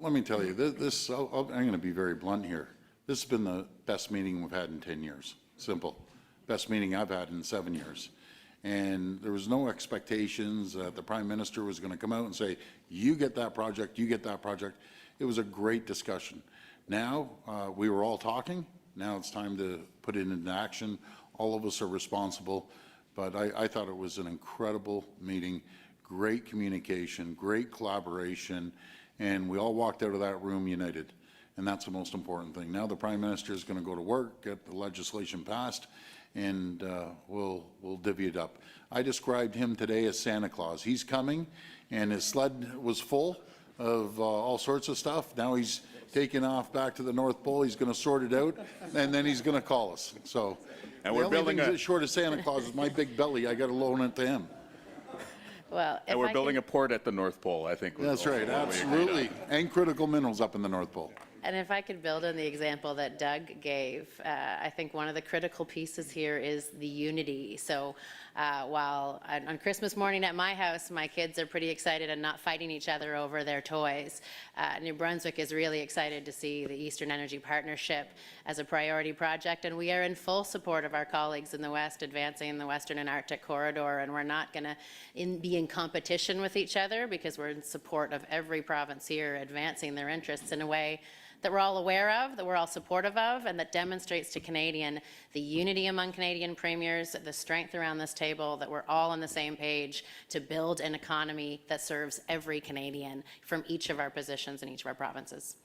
Let me tell you, I'm going to be very blunt here. This has been the best meeting we've had in 10 years. Simple. Best meeting I've had in 7 years. And there was no expectations that the Prime Minister was going to come out and say, you get that project, you get that project. It was a great discussion. Now, we were all talking. Now it's time to put it into action. All of us are responsible. But I thought it was an incredible meeting, great communication, great collaboration, and we all walked out of that room united. And that's the most important thing. Now the Prime Minister is going to go to work, get the legislation passed, and we'll divvy it up. I described him today as Santa Claus. He's coming, and his sled was full of all sorts of stuff. Now he's taking off back to the North Pole. He's going to sort it out, and then he's going to call us. So, and we're building the only thing short of Santa Claus is my big belly. I got to loan it to him. Well, and we're building a port at the North Pole, I think. That's right, absolutely. And critical minerals up in the North Pole. And if I could build on the example that Doug gave, I think one of the critical pieces here is the unity. So while on Christmas morning at my house, my kids are pretty excited and not fighting each other over their toys, New Brunswick is really excited to see the Eastern Energy Partnership as a priority project, and we are in full support of our colleagues in the West advancing the Western and Arctic corridor, and we're not going to be in competition with each other because we're in support of every province here advancing their interests in a way that we're all aware of, that we're all supportive of, and that demonstrates to Canadian the unity among Canadian premiers, the strength around this table, that we're all on the same page to build an economy that serves every Canadian from each of our positions in each of our provinces.